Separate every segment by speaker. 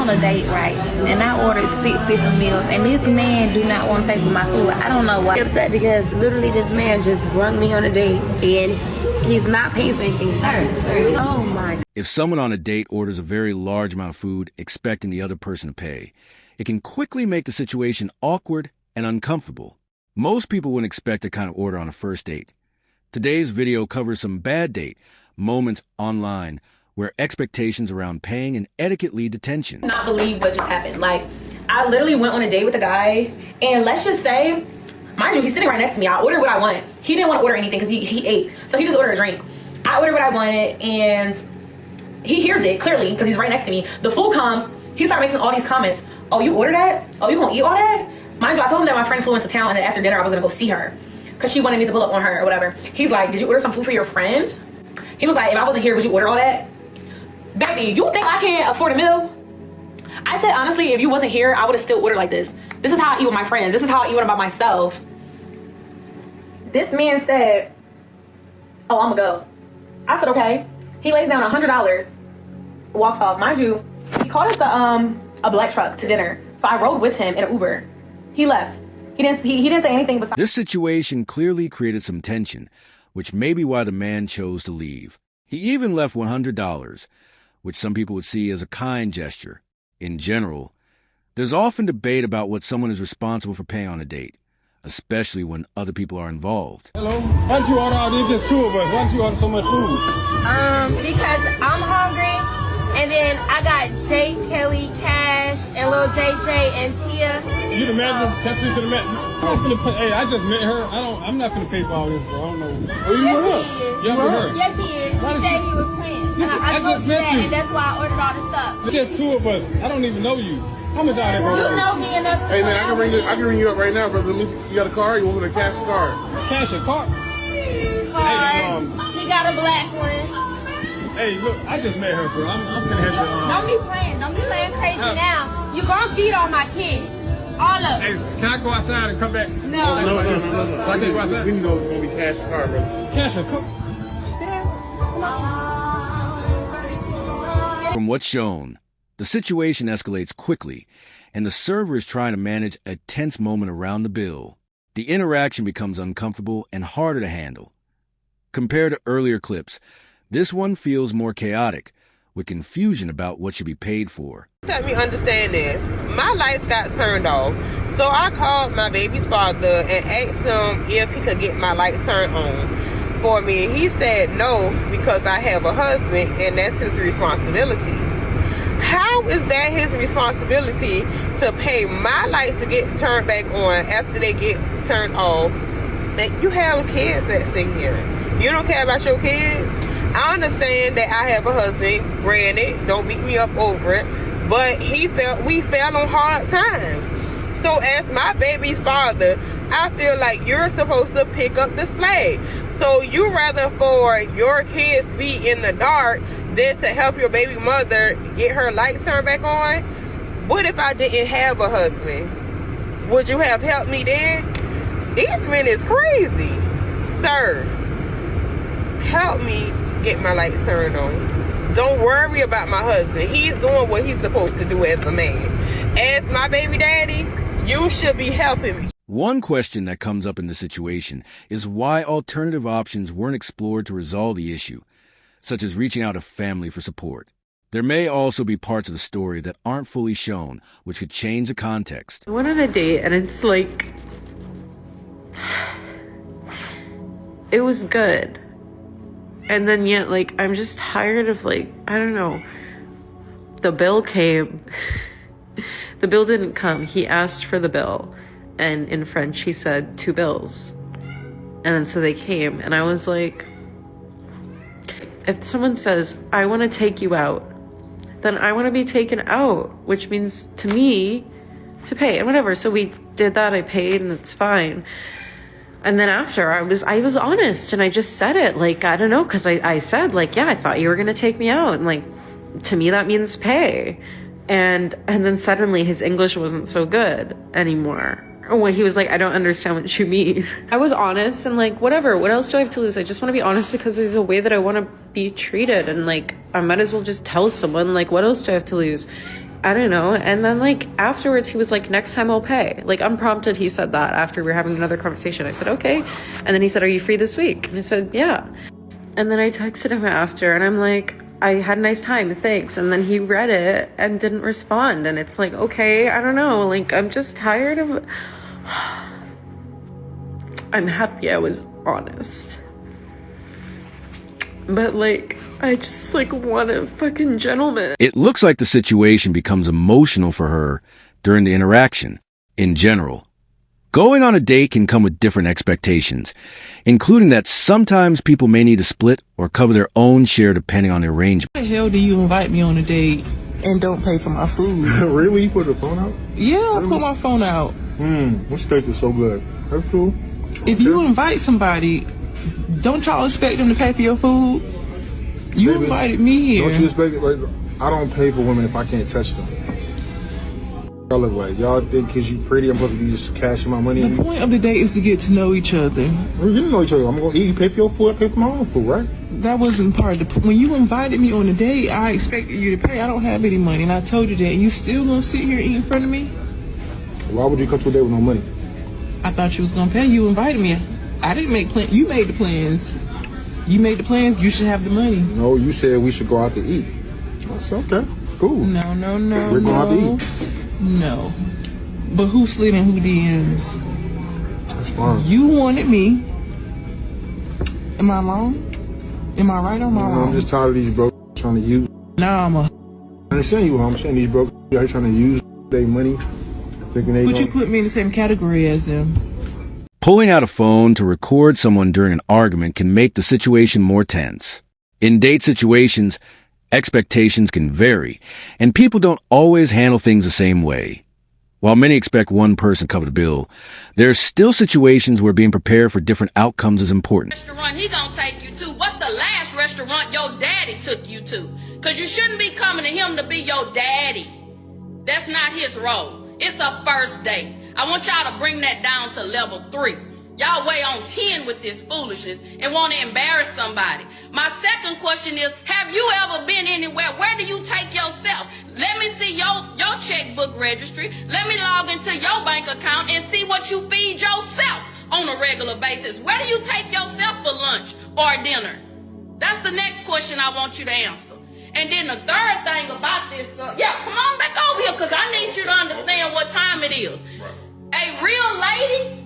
Speaker 1: on a date, right? And I ordered 6 different meals, and this man do not want to pay for my food. I don't know why. I'm upset because literally this man just brought me on a date, and he's not paying for anything. Oh my.
Speaker 2: If someone on a date orders a very large amount of food, expecting the other person to pay, it can quickly make the situation awkward and uncomfortable. Most people wouldn't expect that kind of order on a first date. Today's video covers some bad date moments online where expectations around paying and etiquette lead to tension.
Speaker 3: Not believe what just happened. Like, I literally went on a date with a guy, and let's just say, mind you, he's sitting right next to me. I ordered what I wanted. He didn't want to order anything because he ate, so he just ordered a drink. I ordered what I wanted, and he hears it clearly because he's right next to me. The food comes, he started making all these comments. Oh, you ordered that? Oh, you gonna eat all that? Mind you, I told him that my friend flew into town, and then after dinner I was gonna go see her because she wanted me to pull up on her or whatever. He's like, did you order some food for your friend? He was like, if I wasn't here, would you order all that? Baby, you think I can't afford a meal? I said, honestly, if you wasn't here, I would have still ordered like this. This is how I eat with my friends. This is how I eat when I'm by myself. This man said, oh, I'm gonna go. I said, okay. He lays down $100, walks off. Mind you, he called us a black truck to dinner. So I rode with him in an Uber. He left. He didn't say anything besides.
Speaker 2: This situation clearly created some tension, which may be why the man chose to leave. He even left $100, which some people would see as a kind gesture. In general, there's often debate about what someone is responsible for paying on a date, especially when other people are involved.
Speaker 4: Hello? Why did you order all these? Just 2 of us. Why did you order so much food?
Speaker 5: Because I'm hungry, and then I got Jay, Kelly, Cash, and little JJ and Tia.
Speaker 4: You the manager? Catch me to the manager. Hey, I just met her. I'm not gonna pay for all this, bro. I don't know. Oh, you
Speaker 5: yes,
Speaker 4: with
Speaker 5: he
Speaker 4: her?
Speaker 5: is.
Speaker 4: Yeah, with her.
Speaker 5: Yes, he is. He said he was playing. I
Speaker 4: I
Speaker 5: told
Speaker 4: just
Speaker 5: you
Speaker 4: met
Speaker 5: that,
Speaker 4: you.
Speaker 5: and that's why I ordered all this stuff.
Speaker 4: There's just 2 of us. I don't even know you. How much out there, bro?
Speaker 5: You know me enough to
Speaker 6: Hey man, I can ring you up right now, brother. Let me see. You got a car? You want me to cash a card?
Speaker 4: Cash a car?
Speaker 5: card. He got a black one.
Speaker 4: Hey, look, I just met her, bro. I'm gonna have to.
Speaker 5: Don't be playing. Don't be playing crazy now. You gonna beat on my kids. All of
Speaker 4: Hey,
Speaker 5: them.
Speaker 4: can I go outside and come back?
Speaker 5: No.
Speaker 6: No.
Speaker 4: So I can go outside?
Speaker 6: We know it's gonna be cash a card, brother.
Speaker 4: Cash a car?
Speaker 2: From what's shown, the situation escalates quickly, and the server is trying to manage a tense moment around the bill. The interaction becomes uncomfortable and harder to handle. Compared to earlier clips, this one feels more chaotic, with confusion about what should be paid for.
Speaker 7: Let me understand this. My lights got turned off, so I called my baby's father and asked him if he could get my lights turned on for me. He said no, because I have a husband and that's his responsibility. How is that his responsibility to pay my lights to get turned back on after they get turned off? That you have kids that stay here. You don't care about your kids? I understand that I have a husband, granted, don't beat me up over it, but we fell on hard times. So as my baby's father, I feel like you're supposed to pick up the slack. So you rather for your kids be in the dark than to help your baby mother get her lights turned back on? What if I didn't have a husband? Would you have helped me then? These men is crazy. Sir, help me get my lights turned on. Don't worry about my husband. He's doing what he's supposed to do as a man. As my baby daddy, you should be helping me.
Speaker 2: One question that comes up in this situation is why alternative options weren't explored to resolve the issue, such as reaching out to family for support. There may also be parts of the story that aren't fully shown, which could change the context.
Speaker 8: I went on a date and it's like, it was good. And then yet, like, I'm just tired of, like, I don't know. The bill came. The bill didn't come. He asked for the bill. And in French, he said 2 bills. And then so they came. And I was like, if someone says, I want to take you out, then I want to be taken out, which means to me to pay and whatever. So we did that. I paid and it's fine. And then after I was honest and I just said it, like, I don't know. Cause I said like, yeah, I thought you were going to take me out. And like, to me, that means pay. And then suddenly his English wasn't so good anymore. Or when he was like, I don't understand what you mean. I was honest and like, whatever, what else do I have to lose? I just want to be honest because there's a way that I want to be treated. And like, I might as well just tell someone, like, what else do I have to lose? I don't know. And then like afterwards he was like, next time I'll pay. Like unprompted, he said that after we were having another conversation. I said, okay. And then he said, are you free this week? And I said, yeah. And then I texted him after and I'm like, I had a nice time, thanks. And then he read it and didn't respond. And it's like, okay, I don't know. Like, I'm just tired of... I'm happy I was honest. But like, I just like want a fucking gentleman.
Speaker 2: It looks like the situation becomes emotional for her during the interaction. In general, going on a date can come with different expectations, including that sometimes people may need to split or cover their own share depending on the arrangement.
Speaker 9: Why the hell do you invite me on a date and don't pay for my food?
Speaker 6: Really? You put the phone out?
Speaker 9: Yeah, I put my phone out.
Speaker 6: This steak is so good. That's cool.
Speaker 9: If you invite somebody, don't y'all expect them to pay for your food? You
Speaker 6: Baby,
Speaker 9: invited me here.
Speaker 6: Don't you expect it? Like, I don't pay for women if I can't touch them. Y'all look like y'all think because you pretty, I'm supposed to be just cashing my money.
Speaker 9: The point of the date is to get to know each other.
Speaker 6: We didn't know each other. I'm gonna eat. You pay for your food. I pay for my own food, right?
Speaker 9: That wasn't part of the. When you invited me on a date, I expected you to pay. I don't have any money, and I told you that. And you still gonna sit here and eat in front of me?
Speaker 6: Why would you come to a date with no money?
Speaker 9: I thought you was gonna pay. You invited me. I didn't make plans. You made the plans. You made the plans. You should have the money.
Speaker 6: No, you said we should go out to eat. I said, okay, cool.
Speaker 9: No.
Speaker 6: We're going out to eat.
Speaker 9: No. But who slid in who DMs?
Speaker 6: That's fine.
Speaker 9: You wanted me. Am I wrong? Am I right or am I wrong?
Speaker 6: I'm just tired of these broke trying to use.
Speaker 9: Nah,
Speaker 6: I understand you. I'm saying these broke are trying to use their money, thinking they.
Speaker 9: But you put me in the same category as them.
Speaker 2: Pulling out a phone to record someone during an argument can make the situation more tense. In date situations, expectations can vary, and people don't always handle things the same way. While many expect one person to cover the bill, there are still situations where being prepared for different outcomes is important.
Speaker 10: Restaurant he gonna take you to? What's the last restaurant your daddy took you to? Because you shouldn't be coming to him to be your daddy. That's not his role. It's a first date. I want y'all to bring that down to level 3. Y'all way on 10 with this foolishness and want to embarrass somebody. My second question is, have you ever been anywhere? Where do you take yourself? Let me see your checkbook registry. Let me log into your bank account and see what you feed yourself on a regular basis. Where do you take yourself for lunch or dinner? That's the next question I want you to answer. And then the third thing about this, come on back over here because I need you to understand what time it is. A real lady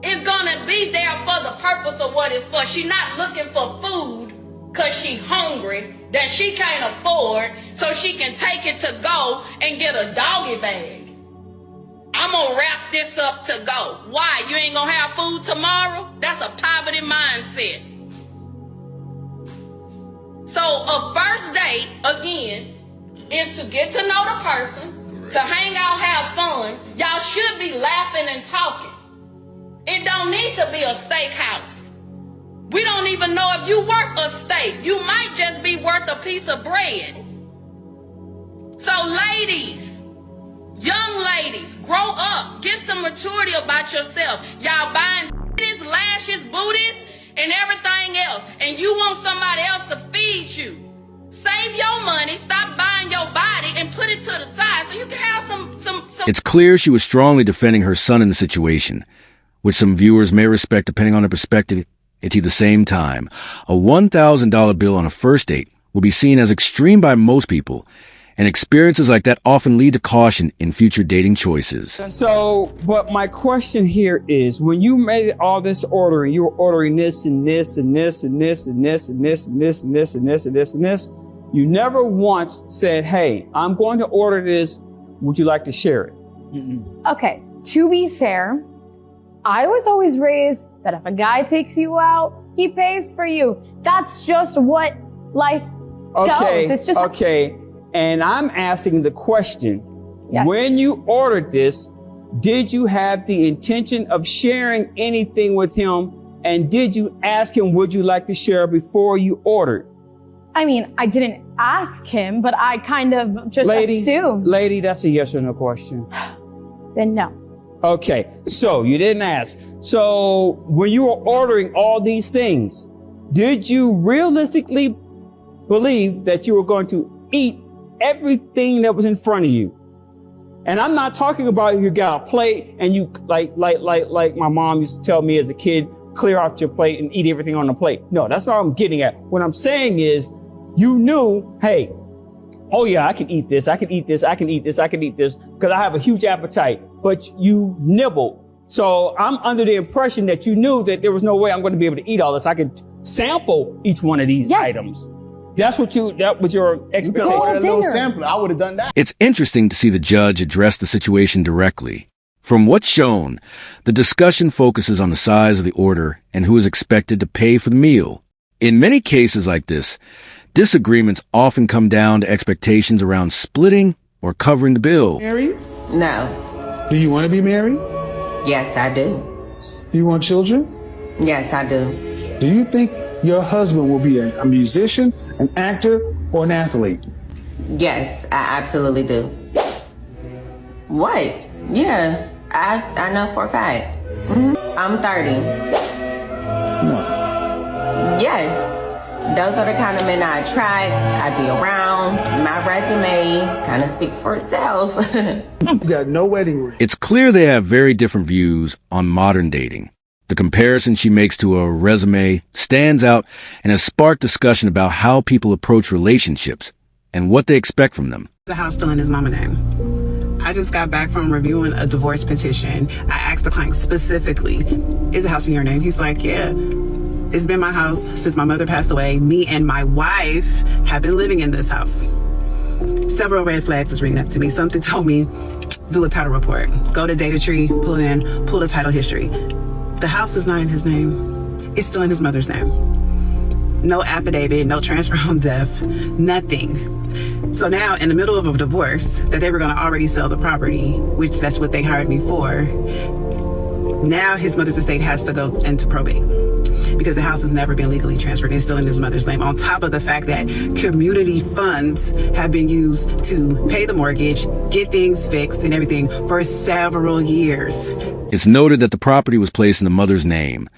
Speaker 10: is gonna be there for the purpose of what it's for. She's not looking for food because she's hungry that she can't afford so she can take it to go and get a doggy bag. I'm gonna wrap this up to go. Why? You ain't gonna have food tomorrow? That's a poverty mindset. So a first date, again, is to get to know the person, to hang out, have fun. Y'all should be laughing and talking. It don't need to be a steakhouse. We don't even know if you worth a steak. You might just be worth a piece of bread. So ladies, young ladies, grow up. Get some maturity about yourself. Y'all buying lashes, booties, and everything else. And you want somebody else to feed you. Save your money, stop buying your body, and put it to the side so you can have some.
Speaker 2: It's clear she was strongly defending her son in the situation, which some viewers may respect depending on their perspective. At the same time, a $1,000 bill on a first date will be seen as extreme by most people, and experiences like that often lead to caution in future dating choices.
Speaker 11: So, but my question here is, when you made all this ordering, you were ordering this and this and this and this and this and this and this and this and this and this and this, you never once said, hey, I'm going to order this. Would you like to share it?
Speaker 12: Okay, to be fair, I was always raised that if a guy takes you out, he pays for you. That's just what life goes. It's just
Speaker 11: okay. And I'm asking the question,
Speaker 12: yes.
Speaker 11: When you ordered this, did you have the intention of sharing anything with him? And did you ask him, would you like to share before you ordered?
Speaker 12: I mean, I didn't ask him, but I kind of just assumed.
Speaker 11: Lady, that's a yes or no question.
Speaker 12: Then no.
Speaker 11: Okay, so you didn't ask. So when you were ordering all these things, did you realistically believe that you were going to eat everything that was in front of you. And I'm not talking about you got a plate and you like my mom used to tell me as a kid, clear out your plate and eat everything on the plate. No, that's not what I'm getting at. What I'm saying is you knew, hey, oh yeah, I can eat this, I can eat this, I can eat this, I can eat this, because I have a huge appetite, but you nibbled. So I'm under the impression that you knew that there was no way I'm going to be able to eat all this. I could sample each one of these items. That was your expectation.
Speaker 13: You could order a little sampler. I would have done that.
Speaker 2: It's interesting to see the judge address the situation directly. From what's shown, the discussion focuses on the size of the order and who is expected to pay for the meal. In many cases like this, disagreements often come down to expectations around splitting or covering the bill.
Speaker 9: Married?
Speaker 14: No.
Speaker 9: Do you want to be married?
Speaker 14: Yes, I do.
Speaker 9: Do you want children?
Speaker 14: Yes, I do.
Speaker 9: Do you think your husband will be a musician, an actor, or an athlete?
Speaker 14: Yes, I absolutely do. What? Yeah, I know for a fact. I'm 30.
Speaker 9: No.
Speaker 14: Yes. Those are the kind of men I attract, I be around. My resume kind of speaks for itself.
Speaker 9: You got no wedding ring.
Speaker 2: It's clear they have very different views on modern dating. The comparison she makes to a resume stands out and has sparked discussion about how people approach relationships and what they expect from them.
Speaker 15: The house still in his mama's name. I just got back from reviewing a divorce petition. I asked the client specifically, is the house in your name? He's like, yeah. It's been my house since my mother passed away. Me and my wife have been living in this house. Several red flags is ringing up to me. Something told me, do a title report. Go to data tree, pull it in, pull the title history. The house is not in his name. It's still in his mother's name. No affidavit, no transfer on death, nothing. So now in the middle of a divorce that they were gonna already sell the property, which that's what they hired me for, now his mother's estate has to go into probate because the house has never been legally transferred. It's still in his mother's name, on top of the fact that community funds have been used to pay the mortgage, get things fixed and everything for several years.
Speaker 2: It's noted that the property was placed in the mother's name,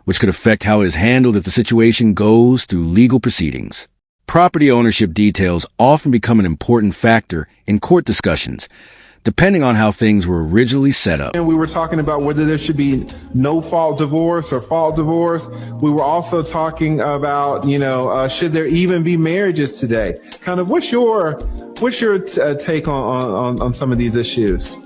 Speaker 2: which could affect how it is handled if the situation goes through legal proceedings. Property ownership details often become an important factor in court discussions, depending on how things were originally set up.
Speaker 6: And we were talking about whether there should be no-fault divorce or fault divorce. We were also talking about, should there even be marriages today? Kind of, what's your take on some of these issues?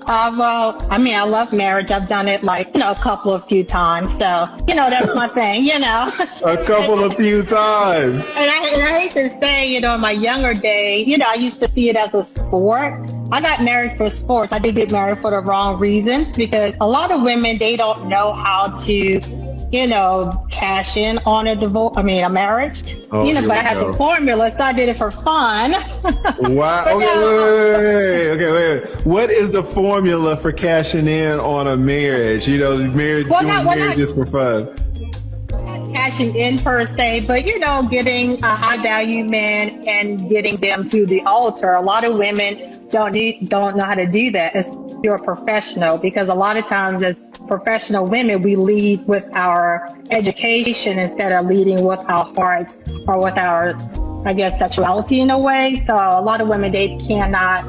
Speaker 16: Well, I mean, I love marriage. I've done it a few times. So, that's my thing,
Speaker 6: A few times.
Speaker 16: And I hate to say, in my younger day, I used to see it as a sport. I got married for sports. I did get married for the wrong reasons because a lot of women, they don't know how to, cash in on a marriage.
Speaker 6: Oh,
Speaker 16: but I had the formula, so I did it for fun.
Speaker 6: Wow. Okay, wait. What is the formula for cashing in on a marriage? Doing marriage just for fun.
Speaker 16: Cashing in per se, but getting a high value man and getting them to the altar. A lot of women don't know how to do that as you're a professional, because a lot of times as professional women, we lead with our education instead of leading with our hearts or with our, sexuality in a way. So a lot of women, they cannot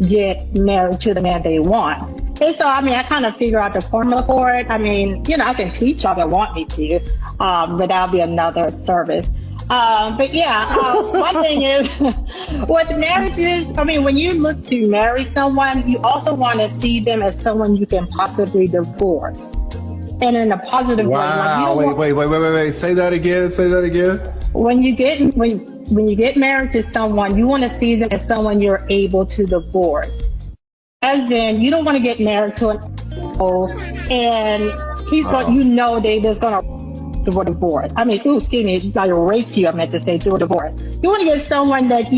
Speaker 16: get married to the man they want. And so, I kind of figure out the formula for it. I can teach y'all that want me to, but that'll be another service. But yeah, one thing is with marriages, when you look to marry someone, you also want to see them as someone you can possibly divorce. And in a positive way.
Speaker 6: Wow, wait. Say that again.
Speaker 16: When you get married to someone, you want to see them as someone you're able to divorce. As in, you don't want to get married to an and he's there's gonna through a divorce. Like rape you, I meant to say, through a divorce. You want to get someone that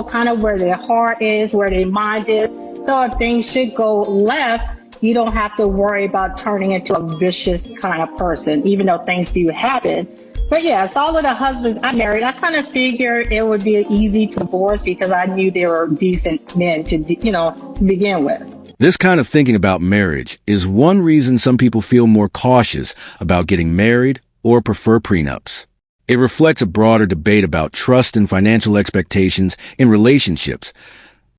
Speaker 16: kind of where their heart is, where their mind is. So if things should go left, you don't have to worry about turning into a vicious kind of person, even though things do happen. But yes, all of the husbands I married, I kind of figured it would be easy to divorce because I knew they were decent men to begin with.
Speaker 2: This kind of thinking about marriage is one reason some people feel more cautious about getting married or prefer prenups. It reflects a broader debate about trust and financial expectations in relationships,